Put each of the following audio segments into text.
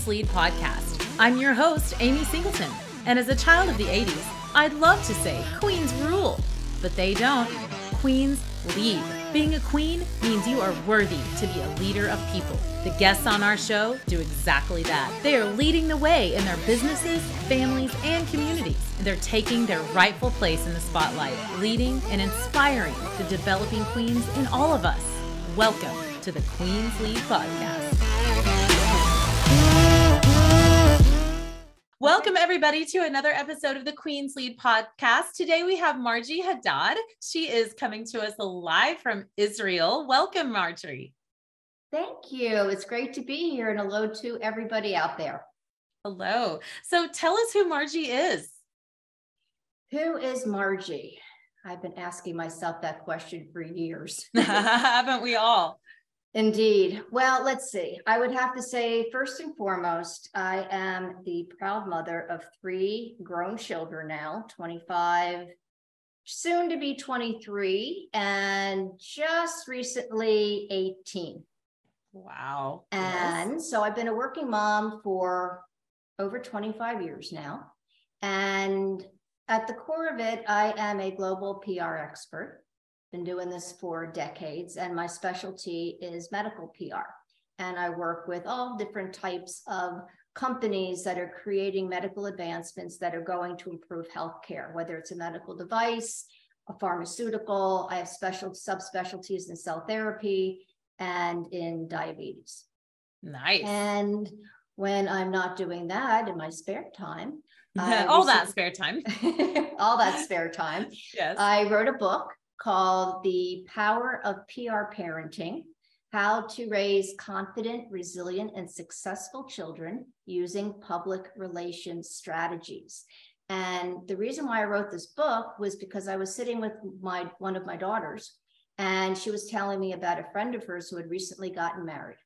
Queen's Lead podcast. I'm your host, Amy Singleton, and as a child of the 80s, I'd love to say Queens rule, but they don't. Queens lead. Being a queen means you are worthy to be a leader of people. The guests on our show do exactly that. They are leading the way in their businesses, families, and communities. They're taking their rightful place in the spotlight, leading and inspiring the developing queens in all of us. Welcome to the Queen's Lead podcast. Welcome, everybody, to another episode of the Queen's Lead podcast. Today, we have Marjie Haddad. She is coming to us live from Israel. Welcome, Marjie. Thank you. It's great to be here, and hello to everybody out there. Hello. So tell us who Marjie is. Who is Marjie? I've been asking myself that question for years. Haven't we all? Indeed. Well, let's see. I would have to say, first and foremost, I am the proud mother of 3 grown children now, 25, soon to be 23, and just recently 18. Wow. And so I've been a working mom for over 25 years now. And at the core of it, I am a global PR expert. Been doing this for decades, and my specialty is medical PR. And I work with all different types of companies that are creating medical advancements that are going to improve healthcare, whether it's a medical device, a pharmaceutical. I have special subspecialties in cell therapy and in diabetes. Nice. And when I'm not doing that in my spare time, all that spare time, yes, I wrote a book called The Power of PR Parenting: How to Raise Confident, Resilient, and Successful Children Using Public Relations Strategies. And the reason why I wrote this book was because I was sitting with one of my daughters, and she was telling me about a friend of hers who had recently gotten married.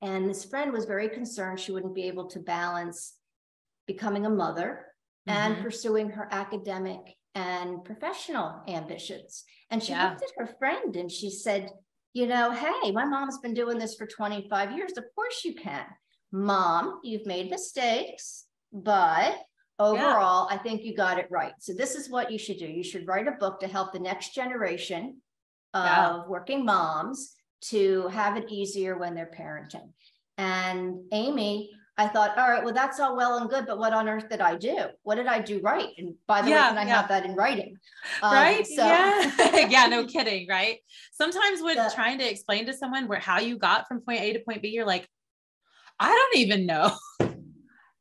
And this friend was very concerned she wouldn't be able to balance becoming a mother and pursuing her academic and professional ambitions. And she looked at her friend and she said, you know, hey, my mom's been doing this for 25 years. Of course you can. Mom, you've made mistakes, but overall, I think you got it right. So this is what you should do. You should write a book to help the next generation of working moms to have it easier when they're parenting. And Amy, I thought, all right, well, that's all well and good, but what on earth did I do? What did I do right? And by the way, can I have that in writing? Right? Yeah, no kidding, right? Sometimes when trying to explain to someone how you got from point A to point B, you're like, I don't even know.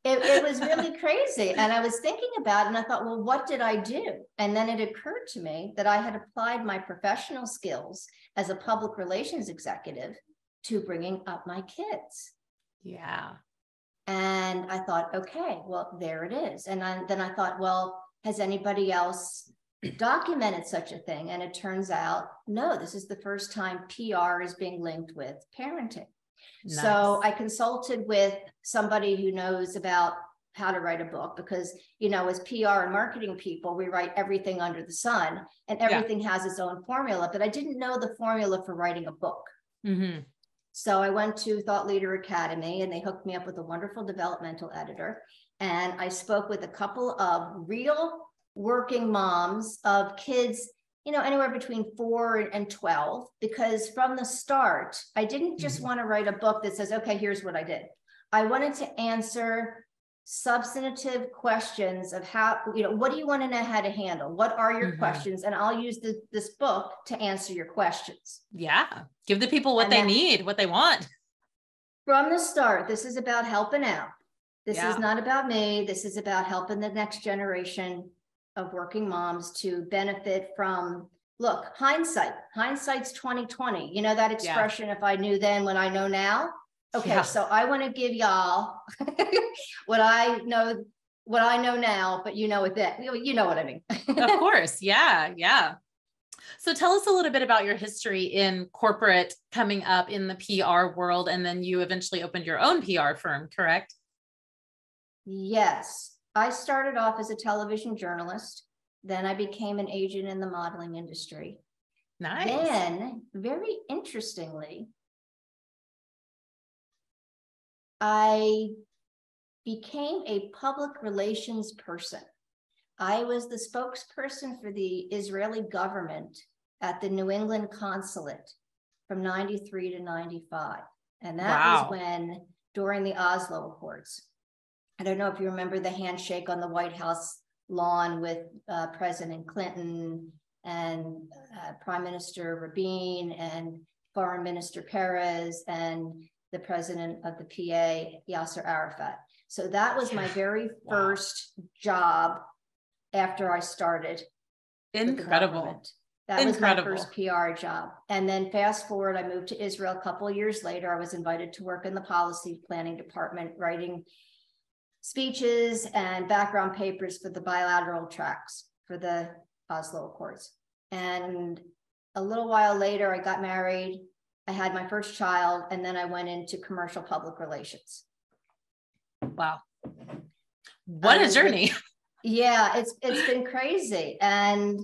It was really crazy. And I was thinking about it and I thought, well, what did I do? And then it occurred to me that I had applied my professional skills as a public relations executive to bringing up my kids. Yeah. And I thought, okay, well, there it is. And then I thought, well, has anybody else documented such a thing? And it turns out, no, this is the first time PR is being linked with parenting. Nice. So I consulted with somebody who knows about how to write a book because, you know, as PR and marketing people, we write everything under the sun and everything has its own formula, but I didn't know the formula for writing a book. So I went to Thought Leader Academy and they hooked me up with a wonderful developmental editor. And I spoke with a couple of real working moms of kids, you know, anywhere between 4 and 12, because from the start, I didn't just want to write a book that says, okay, here's what I did. I wanted to answer substantive questions of how, you know, what do you want to know how to handle? What are your questions? And I'll use this book to answer your questions. Yeah. Give the people what they need, what they want. From the start, this is about helping out. This is not about me. This is about helping the next generation of working moms to benefit from, look, hindsight's 2020. You know that expression, if I knew then what I know now? Okay, so I want to give y'all what I know now, but you know it then. You know what I mean. Of course. Yeah. So tell us a little bit about your history in corporate coming up in the PR world, and then you eventually opened your own PR firm, correct? Yes. I started off as a television journalist. Then I became an agent in the modeling industry. Nice. Then, very interestingly, I became a public relations person. I was the spokesperson for the Israeli government at the New England consulate from 93 to 95. And that was when, during the Oslo Accords. I don't know if you remember the handshake on the White House lawn with President Clinton and Prime Minister Rabin and Foreign Minister Perez and the president of the PA, Yasser Arafat. So that was my very first job after I started. Incredible. That was my first PR job. And then fast forward, I moved to Israel a couple of years later. I was invited to work in the policy planning department, writing speeches and background papers for the bilateral tracks for the Oslo Accords. And a little while later, I got married. I had my first child, and then I went into commercial public relations. Wow. What a journey. Yeah, it's been crazy. And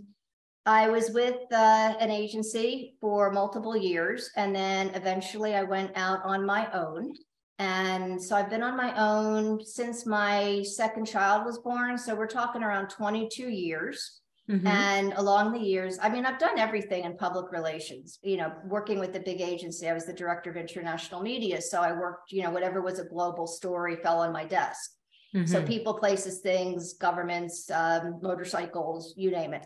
I was with an agency for multiple years, and then eventually I went out on my own. And so I've been on my own since my second child was born. So we're talking around 22 years. Mm-hmm. And along the years, I mean, I've done everything in public relations, you know, working with the big agency. I was the director of international media. So I worked, you know, whatever was a global story fell on my desk. Mm-hmm. So people, places, things, governments, motorcycles, you name it.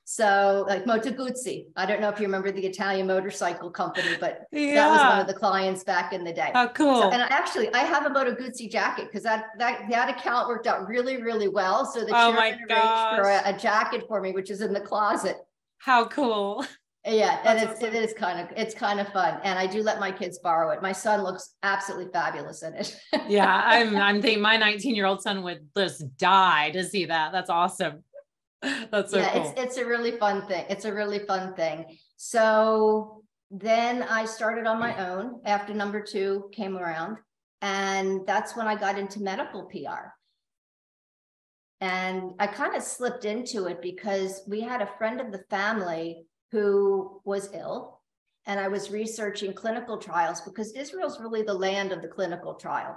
So like Moto Guzzi, I don't know if you remember the Italian motorcycle company, but that was one of the clients back in the day. Oh, cool. So, and I have a Moto Guzzi jacket because that account worked out really, really well. So the chairman arranged for a jacket for me, which is in the closet. How cool. Yeah, and it's kind of fun. And I do let my kids borrow it. My son looks absolutely fabulous in it. Yeah, I'm thinking my 19-year-old son would just die to see that. That's awesome. That's so cool. It's a really fun thing. It's a really fun thing. So then I started on my own after number 2 came around. And that's when I got into medical PR. And I kind of slipped into it because we had a friend of the family who was ill. And I was researching clinical trials because Israel's really the land of the clinical trial.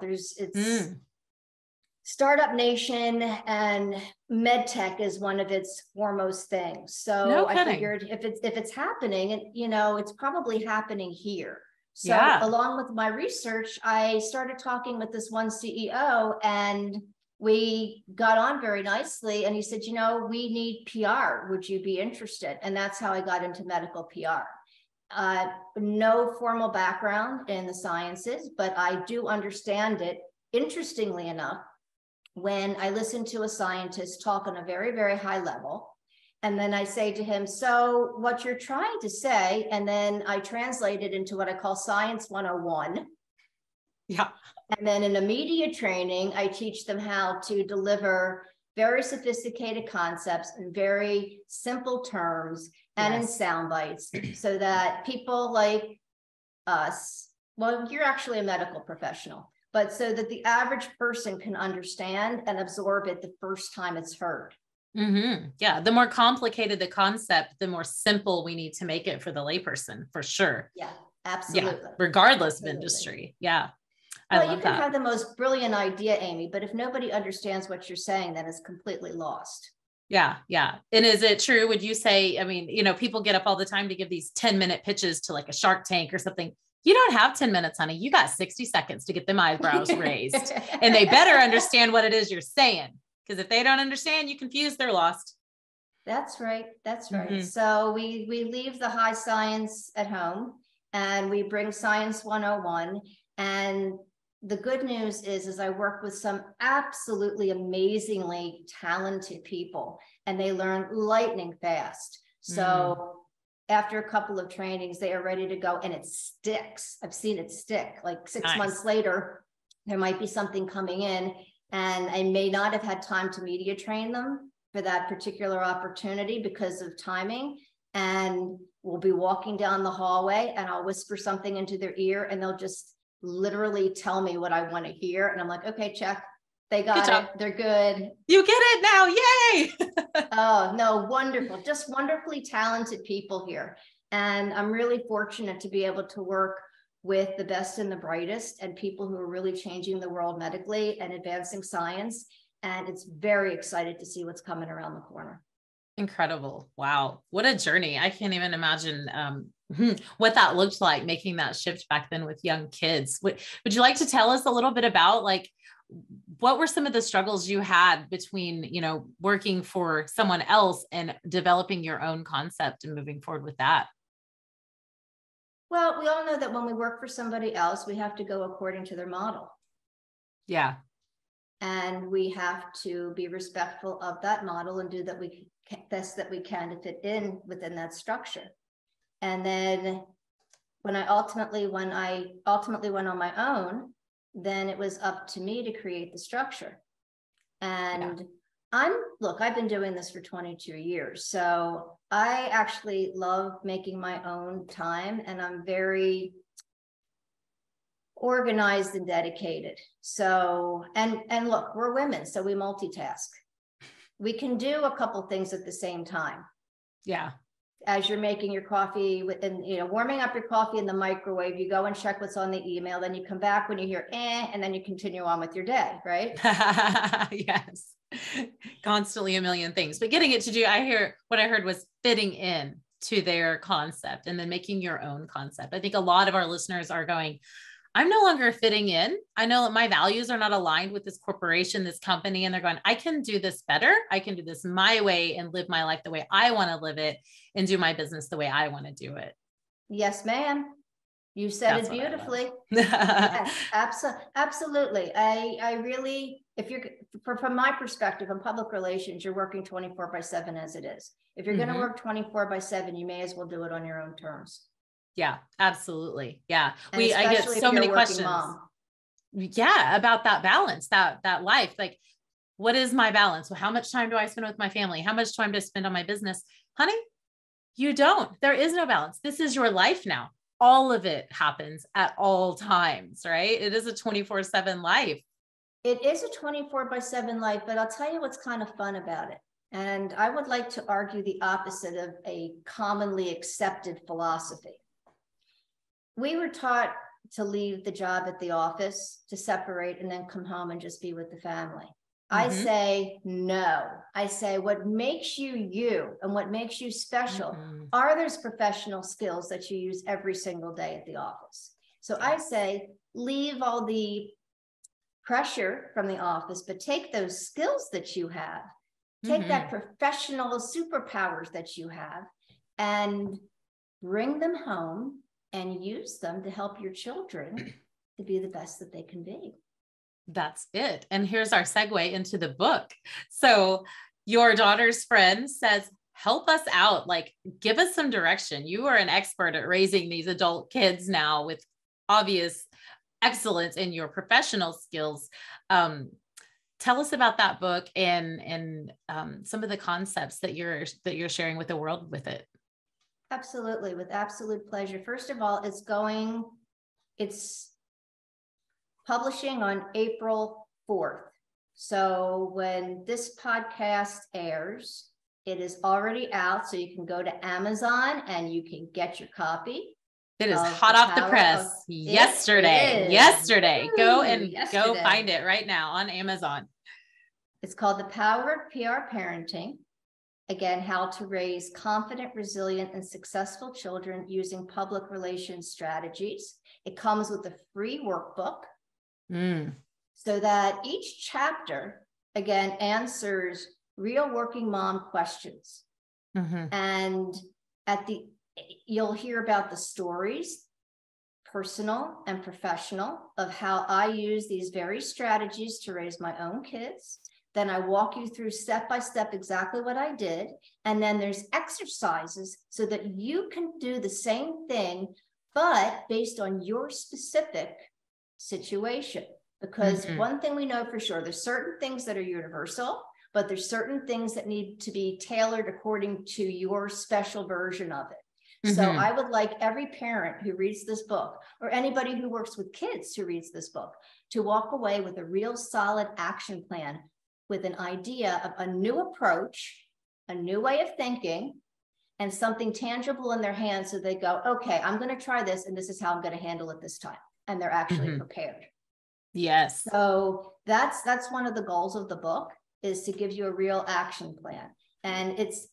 Startup nation, and med tech is one of its foremost things. So I figured if it's happening, and you know, it's probably happening here. So along with my research, I started talking with this one CEO, and we got on very nicely. And he said, you know, we need PR. Would you be interested? And that's how I got into medical PR. No formal background in the sciences, but I do understand it. Interestingly enough, when I listen to a scientist talk on a very, very high level, and then I say to him, so what you're trying to say, and then I translate it into what I call Science 101. Yeah. And then in a media training, I teach them how to deliver very sophisticated concepts in very simple terms and in sound bites so that people like us, well, you're actually a medical professional, but so that the average person can understand and absorb it the first time it's heard. Mm-hmm. Yeah. The more complicated the concept, the more simple we need to make it for the layperson, for sure. Yeah, absolutely. Yeah, regardless of industry. Yeah. Well, you can have the most brilliant idea, Amy, but if nobody understands what you're saying, then it's completely lost. Yeah. Yeah. And is it true? Would you say, I mean, you know, people get up all the time to give these 10-minute pitches to like a Shark Tank or something. You don't have 10 minutes, honey. You got 60 seconds to get them eyebrows raised, and they better understand what it is you're saying. Because if they don't understand, you confused, they're lost. That's right. That's right. Mm-hmm. So we leave the high science at home and we bring Science 101. And the good news is I work with some absolutely amazingly talented people, and they learn lightning fast. So after a couple of trainings, they are ready to go, and it sticks. I've seen it stick. Like 6 months later, there might be something coming in, and I may not have had time to media train them for that particular opportunity because of timing. And we'll be walking down the hallway and I'll whisper something into their ear and they'll just literally tell me what I want to hear. And I'm like, okay, check. They got it. They're good. You get it now. Yay. Oh, no, wonderful. Just wonderfully talented people here. And I'm really fortunate to be able to work with the best and the brightest and people who are really changing the world medically and advancing science. And it's very excited to see what's coming around the corner. Incredible. Wow. What a journey. I can't even imagine what that looked like, making that shift back then with young kids. Would you like to tell us a little bit about, like, what were some of the struggles you had between, you know, working for someone else and developing your own concept and moving forward with that? Well, we all know that when we work for somebody else, we have to go according to their model. Yeah. And we have to be respectful of that model and do that best that we can to fit in within that structure. And then when I ultimately went on my own, then it was up to me to create the structure. And I've been doing this for 22 years. So I actually love making my own time, and I'm very organized and dedicated. So, and look, we're women, so we multitask. We can do a couple things at the same time. Yeah. As you're making your coffee warming up your coffee in the microwave, you go and check what's on the email, then you come back when you hear and then you continue on with your day, right? Yes. Constantly a million things, but getting it to do, what I heard was fitting in to their concept and then making your own concept. I think a lot of our listeners are going, I'm no longer fitting in. I know that my values are not aligned with this corporation, this company, and they're going, I can do this better. I can do this my way and live my life the way I want to live it and do my business the way I want to do it. Yes, ma'am. You said it beautifully. Yes, absolutely. I really, from my perspective in public relations, you're working 24/7 as it is. If you're going to work 24/7, you may as well do it on your own terms. Yeah, absolutely. Yeah. I get so many questions. Mom. Yeah. About that balance, that life. Like, what is my balance? Well, how much time do I spend with my family? How much time do I spend on my business? Honey, you don't. There is no balance. This is your life now. All of it happens at all times, right? It is a 24/7 life. It is a 24/7 life, but I'll tell you what's kind of fun about it. And I would like to argue the opposite of a commonly accepted philosophy. We were taught to leave the job at the office, to separate, and then come home and just be with the family. I say no. I say what makes you you and what makes you special are those professional skills that you use every single day at the office. So I say leave all the pressure from the office, but take those skills that you have, take that professional superpowers that you have, and bring them home and use them to help your children to be the best that they can be. That's it. And here's our segue into the book. So your daughter's friend says, help us out, like, give us some direction. You are an expert at raising these adult kids now with obvious excellence in your professional skills. Tell us about that book and some of the concepts that you're sharing with the world with it. Absolutely, with absolute pleasure. First of all, it's publishing on April 4th. So when this podcast airs, it is already out. So you can go to Amazon and you can get your copy. It is hot off the press yesterday. Go find it right now on Amazon. It's called The Power of PR Parenting. Again, how to raise confident, resilient, and successful children using public relations strategies. It comes with a free workbook so that each chapter, again, answers real working mom questions. And you'll hear about the stories, personal and professional, of how I use these very strategies to raise my own kids. Then I walk you through step by step exactly what I did. And then there's exercises so that you can do the same thing, but based on your specific situation. Because one thing we know for sure, there's certain things that are universal, but there's certain things that need to be tailored according to your special version of it. So I would like every parent who reads this book, or anybody who works with kids who reads this book, to walk away with a real solid action plan, with an idea of a new approach, a new way of thinking, and something tangible in their hands, so they go, okay, I'm going to try this, and this is how I'm going to handle it this time. And they're actually prepared. Yes. So that's one of the goals of the book, is to give you a real action plan. And it's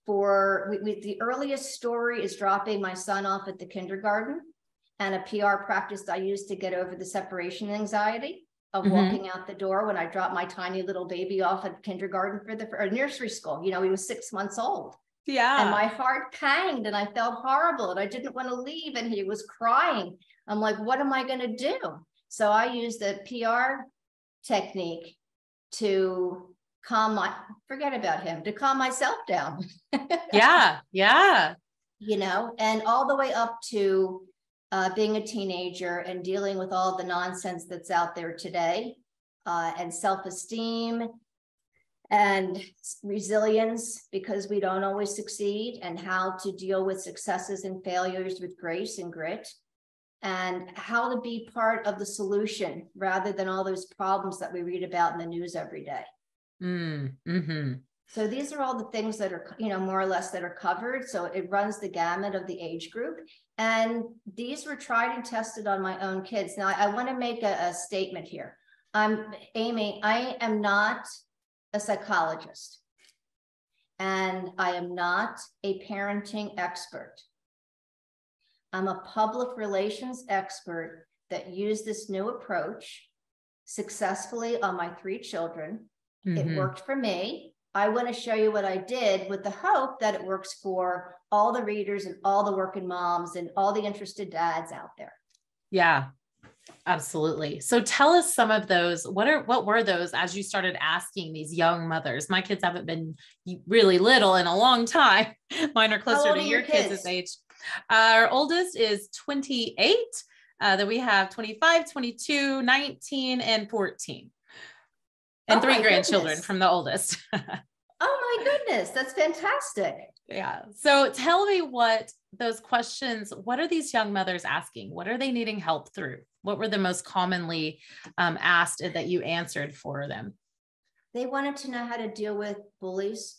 for, the earliest story is dropping my son off at the kindergarten, and a PR practice I used to get over the separation anxiety of walking out the door when I dropped my tiny little baby off at kindergarten or nursery school. You know, he was 6 months old. Yeah. And my heart panged, and I felt horrible, and I didn't want to leave, and he was crying. I'm like, what am I going to do? So I used the PR technique to forget about him, to calm myself down. Yeah. Yeah. You know, and all the way up to being a teenager and dealing with all the nonsense that's out there today, and self-esteem and resilience, because we don't always succeed, and how to deal with successes and failures with grace and grit, and how to be part of the solution rather than all those problems that we read about in the news every day. So these are all the things that are, you know, more or less that are covered. So it runs the gamut of the age group. And these were tried and tested on my own kids. Now, I want to make a statement here. Amy, I am not a psychologist, and I am not a parenting expert. I'm a public relations expert that used this new approach successfully on my 3 children. It worked for me. I want to show you what I did with the hope that it works for all the readers and all the working moms and all the interested dads out there. Yeah, absolutely. So tell us some of those. What were those as you started asking these young mothers? My kids haven't been really little in a long time. Mine are closer to your kids' age. Our oldest is 28. Then we have 25, 22, 19, and 14. And 3 grandchildren from the oldest. Oh my goodness, that's fantastic. Yeah. So tell me what those questions, what are these young mothers asking? What are they needing help through? What were the most commonly asked that you answered for them? They wanted to know how to deal with bullies,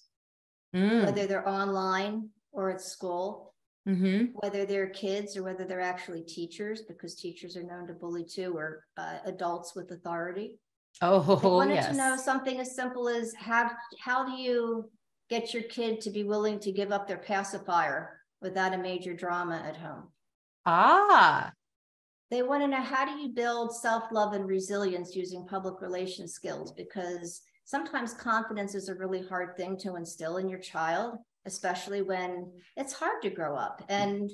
whether they're online or at school, whether they're kids or whether they're actually teachers, because teachers are known to bully too, or adults with authority. Oh, they wanted yes. to know something as simple as how do you get your kid to be willing to give up their pacifier without a major drama at home? They want to know, how do you build self-love and resilience using public relations skills? Because sometimes confidence is a really hard thing to instill in your child, especially when it's hard to grow up. And,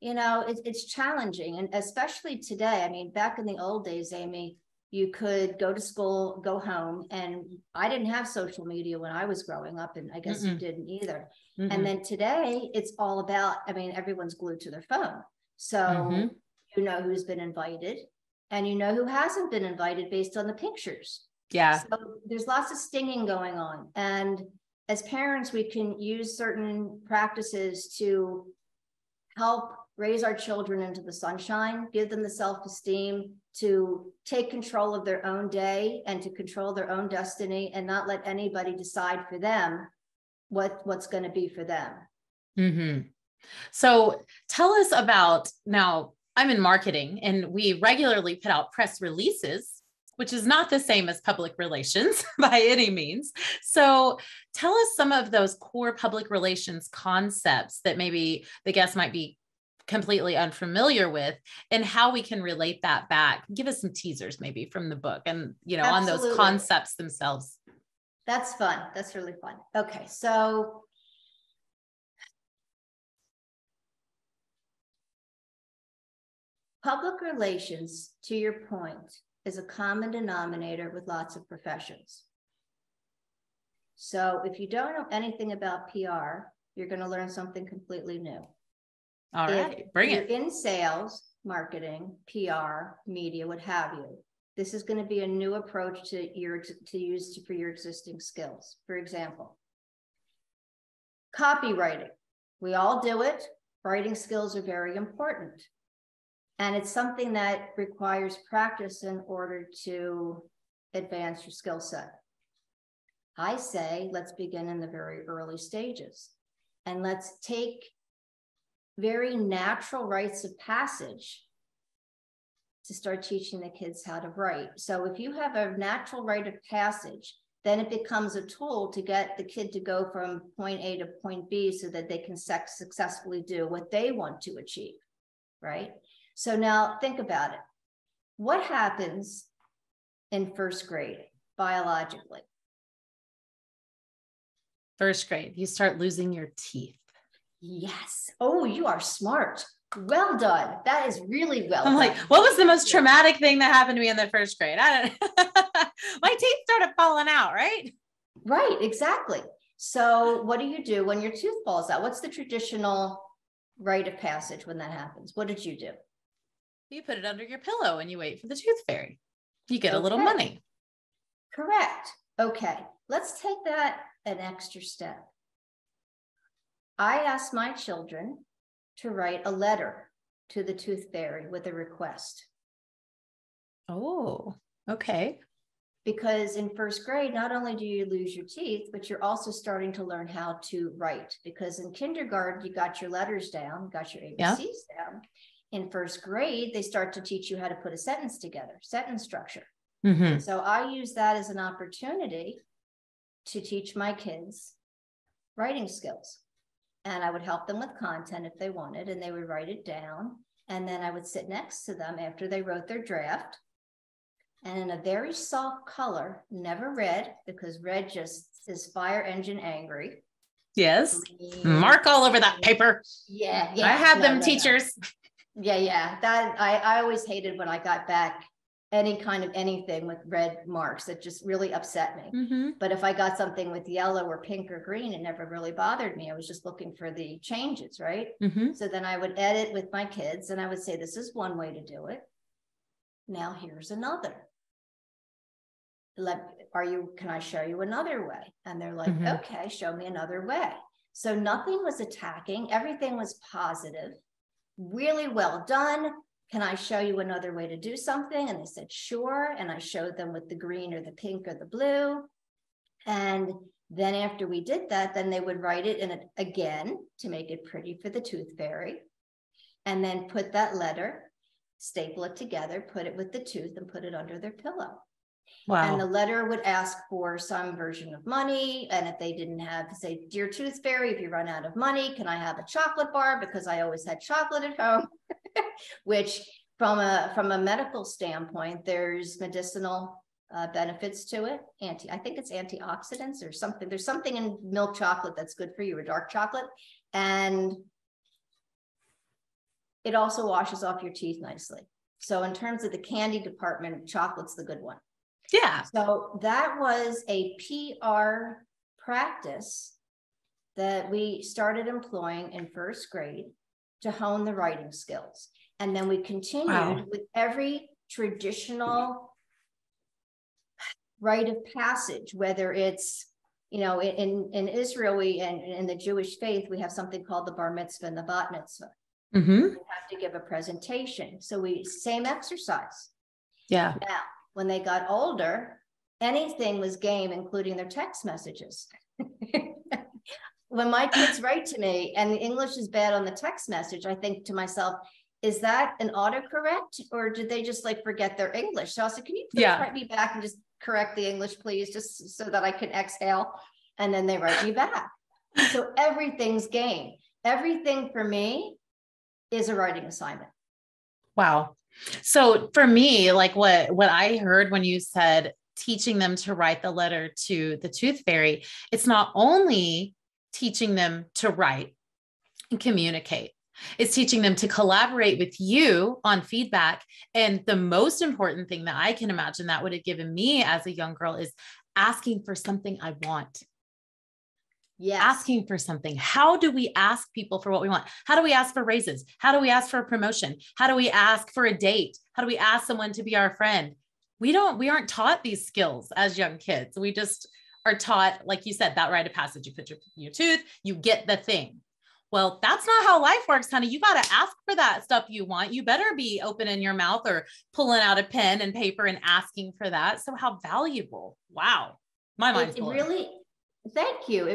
you know, it's challenging. And especially today, I mean, back in the old days, Amy, you could go to school, go home, and I didn't have social media when I was growing up, and I guess you didn't either. And then today, it's all about, I mean, everyone's glued to their phone. So you know who's been invited, and you know who hasn't been invited based on the pictures. Yeah. So there's lots of stinging going on. And as parents, we can use certain practices to help raise our children into the sunshine, give them the self-esteem to take control of their own day and to control their own destiny, and not let anybody decide for them what's going to be for them. So tell us about, now I'm in marketing and we regularly put out press releases, which is not the same as public relations by any means. So tell us some of those core public relations concepts that maybe the guests might be completely unfamiliar with, and how we can relate that back. Give us some teasers maybe from the book and, you know, on those concepts themselves. That's fun. That's really fun. Okay. So public relations, to your point, is a common denominator with lots of professions. So if you don't know anything about PR, you're going to learn something completely new. All right, bring it. You're in sales, marketing, PR, media, what have you. This is going to be a new approach to use for your existing skills. For example, copywriting. We all do it. Writing skills are very important. And it's something that requires practice in order to advance your skill set. I say, let's begin in the very early stages. and let's take very natural rites of passage to start teaching the kids how to write. So if you have a natural rite of passage, then it becomes a tool to get the kid to go from point A to point B so that they can successfully do what they want to achieve, right? So now think about it. What happens in first grade biologically? First grade, you start losing your teeth. Yes. Oh, you are smart. Well done. That is really well done. Like, what was the most traumatic thing that happened to me in the first grade? I don't My teeth started falling out, right? Right, exactly. So what do you do when your tooth falls out? What's the traditional rite of passage when that happens? What did you do? You put it under your pillow and you wait for the tooth fairy. You get a little Okay. money. Correct. Okay. Let's take that an extra step. I asked my children to write a letter to the tooth fairy with a request. Oh, okay. Because in first grade, not only do you lose your teeth, but you're also starting to learn how to write. Because in kindergarten, you got your letters down, got your ABCs down. In first grade, they start to teach you how to put a sentence together, sentence structure. Mm-hmm. So I use that as an opportunity to teach my kids writing skills. And I would help them with content if they wanted, and they would write it down. And then I would sit next to them after they wrote their draft. And in a very soft color, never red, because red just is fire engine angry. Yes. Mark all over that paper. Yeah. I have them, teachers. Yeah. That I always hated when I got back any kind of anything with red marks. That just really upset me. Mm-hmm. But if I got something with yellow or pink or green, it never really bothered me. I was just looking for the changes, right? Mm-hmm. So then I would edit with my kids and I would say, this is one way to do it. Now here's another. Can I show you another way? And they're like, Mm-hmm. okay, show me another way. So nothing was attacking. Everything was positive. Really well done. Can I show you another way to do something? And they said, sure. And I showed them with the green or the pink or the blue. And then after we did that, then they would write it in it again to make it pretty for the tooth fairy. And then put that letter, staple it together, put it with the tooth and put it under their pillow. Wow. And the letter would ask for some version of money. And if they didn't have, say, dear tooth fairy, if you run out of money, can I have a chocolate bar? Because I always had chocolate at home, which from a medical standpoint, there's medicinal benefits to it. I think it's antioxidants or something. There's something in milk chocolate that's good for you, or dark chocolate. And it also washes off your teeth nicely. So in terms of the candy department, chocolate's the good one. Yeah. So that was a PR practice that we started employing in first grade to hone the writing skills. And then we continued with every traditional rite of passage, whether it's, in Israel, in the Jewish faith, we have something called the bar mitzvah and the bat mitzvah. Mm-hmm. We have to give a presentation. So same exercise. Yeah. Now, when they got older, anything was game, including their text messages. When my kids write to me and the English is bad on the text message, I think to myself, is that an autocorrect or did they just forget their English? So I said, can you please write me back and just correct the English, please, just so that I can exhale? And then they write me back. So everything's game. Everything for me is a writing assignment. Wow. So for me, what I heard when you said teaching them to write the letter to the tooth fairy, it's not only teaching them to write and communicate, it's teaching them to collaborate with you on feedback. And the most important thing that I can imagine that would have given me as a young girl is asking for something I want. Yes. Asking for something. How do we ask people for what we want? How do we ask for raises? How do we ask for a promotion? How do we ask for a date? How do we ask someone to be our friend? We aren't taught these skills as young kids. We just are taught, like you said, that rite of passage. You put your tooth, you get the thing. Well, that's not how life works, honey. You got to ask for that stuff you want. You better be opening your mouth or pulling out a pen and paper and asking for that. So how valuable. Wow. My mind's blown. Thank you.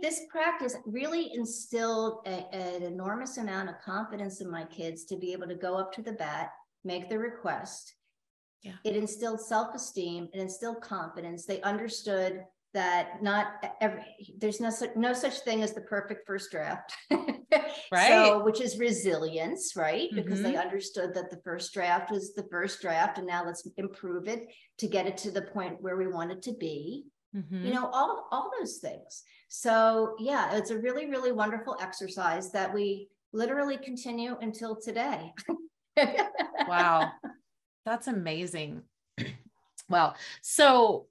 This practice really instilled an enormous amount of confidence in my kids to be able to go up to the bat, make the request. Yeah. It instilled self-esteem, it instilled confidence. They understood that there's no such thing as the perfect first draft. Right. So, which is resilience, right? Because they Mm-hmm. understood that the first draft was the first draft, and now let's improve it to get it to the point where we want it to be. Mm-hmm. You know, all those things. So yeah, it's a really, really wonderful exercise that we literally continue until today. Wow. That's amazing. Well, so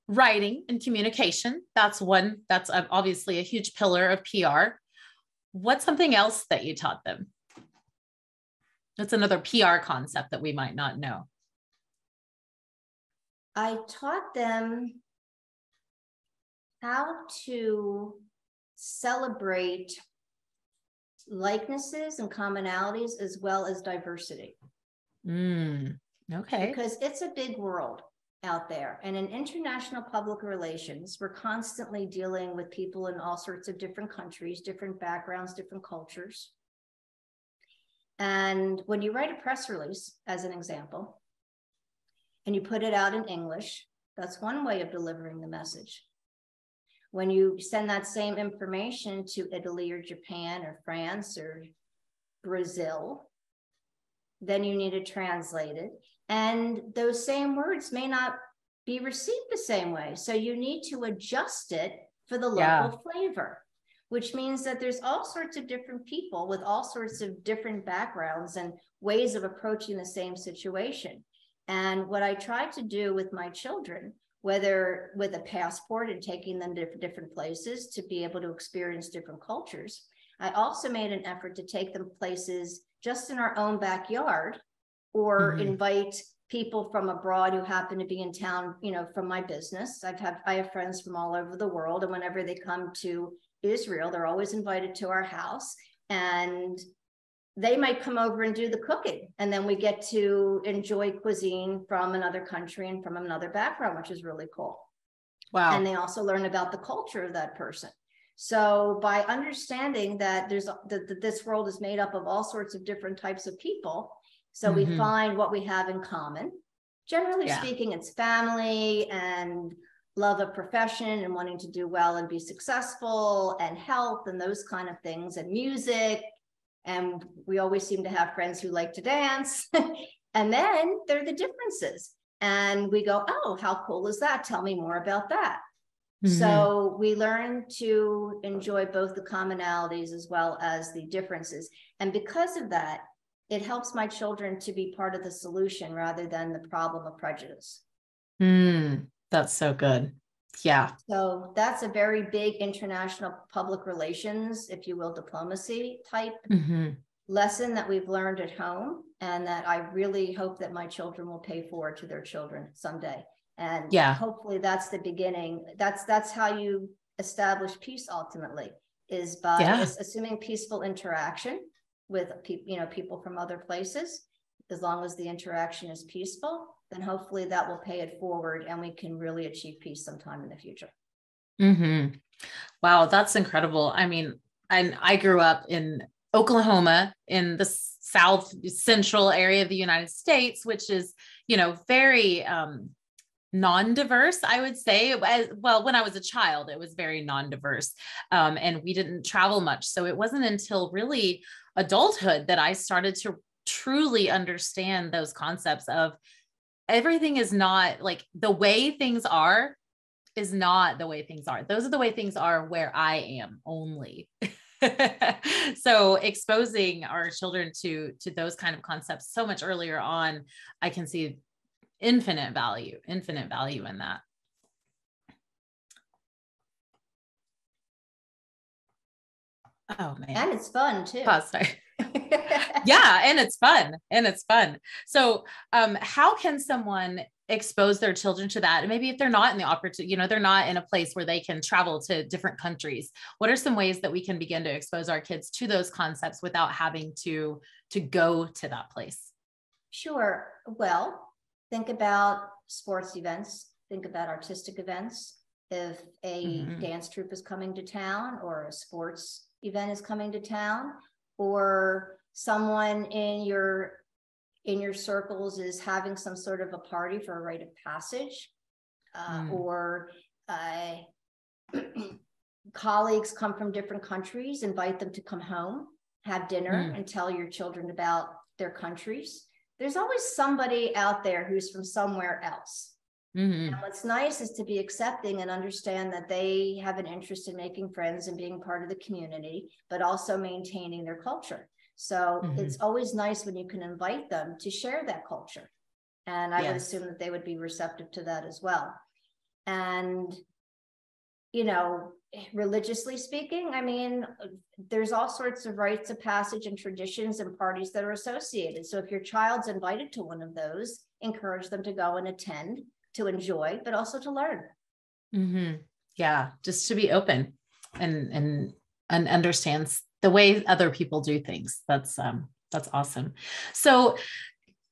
writing and communication, that's obviously a huge pillar of PR. What's something else that you taught them? That's another PR concept that we might not know. I taught them how to celebrate likenesses and commonalities as well as diversity. Okay. Because it's a big world out there. And in international public relations, we're constantly dealing with people in all sorts of different countries, different backgrounds, different cultures. And when you write a press release, as an example, and you put it out in English, that's one way of delivering the message. When you send that same information to Italy or Japan or France or Brazil, then you need to translate it. And those same words may not be received the same way. So you need to adjust it for the local flavor, which means that there's all sorts of different people with all sorts of different backgrounds and ways of approaching the same situation. And what I try to do with my children, whether with a passport and taking them to different places to be able to experience different cultures, I also made an effort to take them places just in our own backyard, or invite people from abroad who happen to be in town, you know, from my business. I have friends from all over the world, and whenever they come to Israel, they're always invited to our house, and they might come over and do the cooking, and then we get to enjoy cuisine from another country and from another background, which is really cool. Wow. And they also learn about the culture of that person. So by understanding that this world is made up of all sorts of different types of people, so we find what we have in common. Generally speaking, it's family and love of profession and wanting to do well and be successful, and health and those kind of things, and music. And we always seem to have friends who like to dance. And then there are the differences. And we go, oh, how cool is that? Tell me more about that. So we learn to enjoy both the commonalities as well as the differences. And because of that, it helps my children to be part of the solution rather than the problem of prejudice. That's so good. Yeah. So that's a very big international public relations, if you will, diplomacy type lesson that we've learned at home, and that I really hope that my children will pay forward to their children someday. And hopefully that's the beginning. That's how you establish peace ultimately, is by assuming peaceful interaction with people from other places. As long as the interaction is peaceful, then hopefully that will pay it forward, and we can really achieve peace sometime in the future. Wow, that's incredible. I mean, I grew up in Oklahoma, in the south central area of the United States, which is, very non-diverse, I would say. Well, when I was a child, it was very non-diverse, and we didn't travel much. So it wasn't until really adulthood that I started to truly understand those concepts of everything is not like the way things are is not the way things are. Those are the way things are where I am only. So exposing our children to those kind of concepts so much earlier on, I can see infinite value in that. Oh man. And it's fun too. Sorry. Yeah. And it's fun. So, how can someone expose their children to that? And maybe if they're not in the opportunity, they're not in a place where they can travel to different countries, what are some ways that we can begin to expose our kids to those concepts without having to go to that place? Sure. Well, think about sports events, think about artistic events, if a dance troupe is coming to town, or a sports event is coming to town, or someone in your circles is having some sort of a party for a rite of passage, or colleagues come from different countries, invite them to come home, have dinner, and tell your children about their countries. There's always somebody out there who's from somewhere else. And what's nice is to be accepting and understand that they have an interest in making friends and being part of the community, but also maintaining their culture. So it's always nice when you can invite them to share that culture. And I would assume that they would be receptive to that as well. And, you know, religiously speaking, I mean, there's all sorts of rites of passage and traditions and parties that are associated. So if your child's invited to one of those, encourage them to go and attend, to enjoy, but also to learn. Yeah. Just to be open and understands the way other people do things. That's awesome. So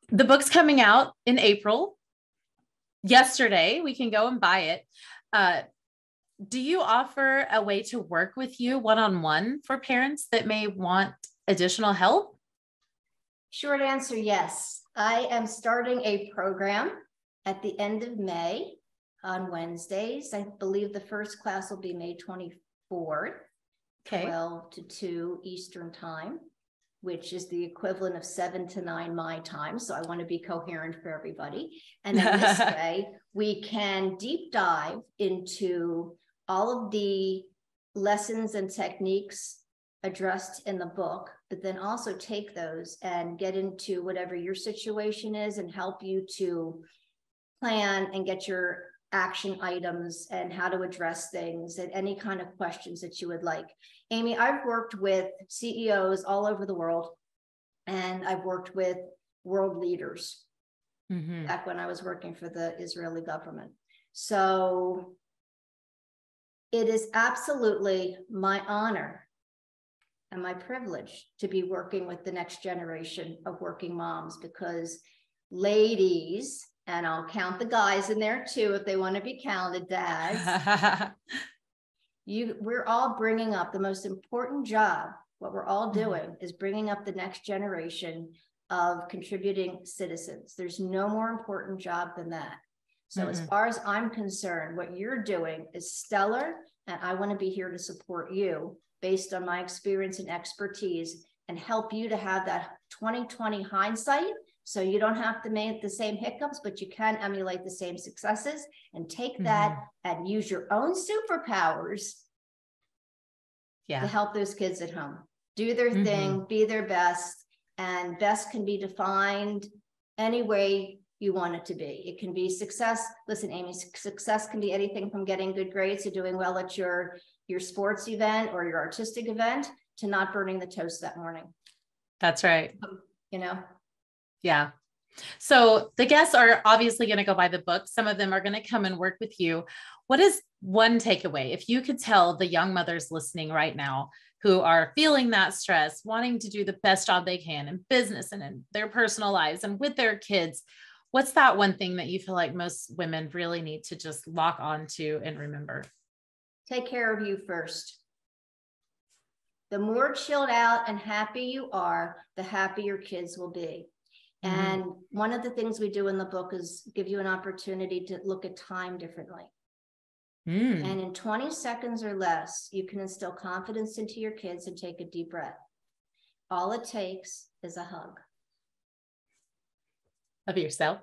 the book's coming out in April. Yesterday, we can go and buy it. Do you offer a way to work with you one-on-one for parents that may want additional help? Short answer, yes. I am starting a program at the end of May on Wednesdays. I believe the first class will be May 24th. 12 to 2 Eastern time, which is the equivalent of 7 to 9 my time. So I want to be coherent for everybody. And then this way we can deep dive into all of the lessons and techniques addressed in the book, but then also take those and get into whatever your situation is and help you to plan and get your action items and how to address things and any kind of questions that you would like. Amy, I've worked with CEOs all over the world, and I've worked with world leaders back when I was working for the Israeli government. So it is absolutely my honor and my privilege to be working with the next generation of working moms, because ladies, and I'll count the guys in there too, if they want to be counted, dads. We're all bringing up the most important job. What we're all doing is bringing up the next generation of contributing citizens. There's no more important job than that. So as far as I'm concerned, what you're doing is stellar, and I want to be here to support you based on my experience and expertise and help you to have that 20/20 hindsight. So you don't have to make the same hiccups, but you can emulate the same successes and take that and use your own superpowers to help those kids at home. Do their thing, be their best, and best can be defined any way you want it to be. It can be success. Listen, Amy, success can be anything from getting good grades to doing well at your sports event or your artistic event to not burning the toast that morning. That's right. You know? Yeah. So the guests are obviously going to go buy the book. Some of them are going to come and work with you. What is one takeaway? If you could tell the young mothers listening right now who are feeling that stress, wanting to do the best job they can in business and in their personal lives and with their kids, what's that one thing that you feel like most women really need to just lock on to and remember? Take care of you first. The more chilled out and happy you are, the happier kids will be. And one of the things we do in the book is give you an opportunity to look at time differently. And in 20 seconds or less, you can instill confidence into your kids and take a deep breath. All it takes is a hug. Of yourself?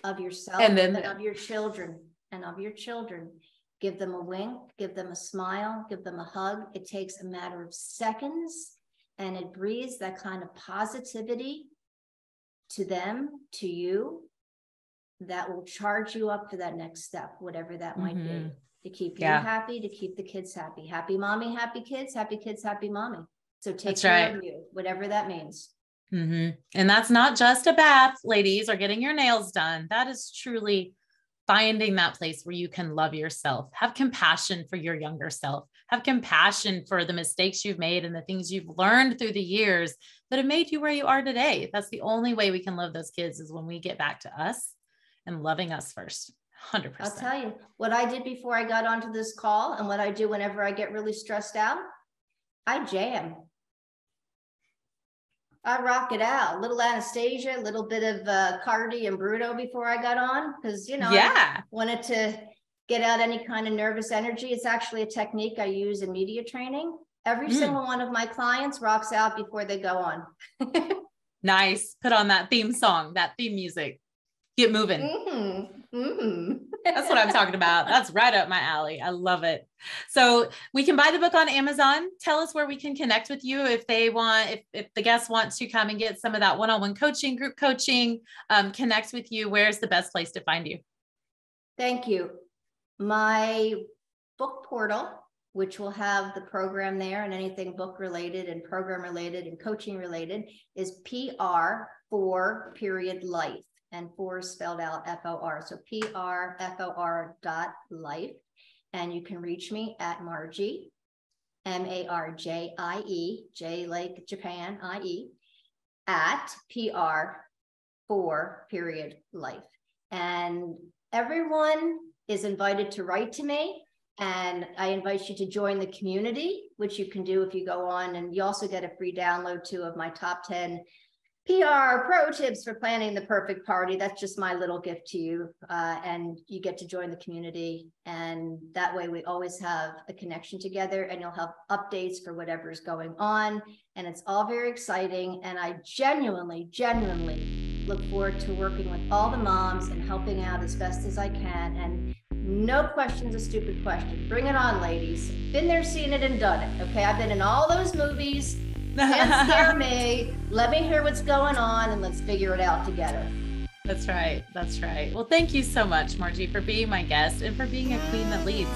Of yourself, and then of your children, and of your children. Give them a wink, give them a smile, give them a hug. It takes a matter of seconds, and it breathes that kind of positivity to them, to you, that will charge you up for that next step, whatever that might be, to keep you happy, to keep the kids happy. Happy mommy, happy kids, happy mommy. So take care of you, whatever that means. And that's not just a bath, ladies, or getting your nails done. That is truly finding that place where you can love yourself, have compassion for your younger self, have compassion for the mistakes you've made and the things you've learned through the years that have made you where you are today. That's the only way we can love those kids, is when we get back to us and loving us first. 100%. I'll tell you what I did before I got onto this call and what I do whenever I get really stressed out. I jam. I rock it out. A little Anastasia, a little bit of Cardi and Bruno before I got on, because, you know, I wanted to get out any kind of nervous energy. It's actually a technique I use in media training. Every single one of my clients rocks out before they go on. Nice. Put on that theme song, that theme music. Get moving. That's what I'm talking about. That's right up my alley. I love it. So we can buy the book on Amazon. Tell us where we can connect with you if they want, if the guests want to come and get some of that one-on-one coaching, group coaching, connect with you. Where's the best place to find you? Thank you. My book portal, which will have the program there and anything book related and program related and coaching related, is PR4.life. And 4 is spelled out FOR. So PRFOR.life. And you can reach me at Marjie, MARJIE, J like Japan, IE, at PR4.life. And everyone is invited to write to me. And I invite you to join the community, which you can do if you go on. And you also get a free download too of my top 10 PR pro tips for planning the perfect party. That's just my little gift to you. And you get to join the community. And that way we always have a connection together, and you'll have updates for whatever's going on. And it's all very exciting. And I genuinely look forward to working with all the moms and helping out as best as I can. And no question's a stupid question. Bring it on, ladies. Been there, seen it, and done it. Okay, I've been in all those movies. Can't scare me. Let me hear what's going on, and let's figure it out together. That's right. That's right. Well, thank you so much, Marjie, for being my guest and for being a queen that leads.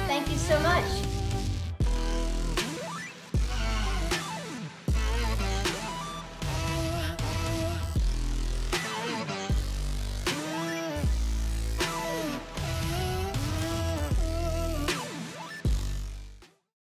Thank you so much.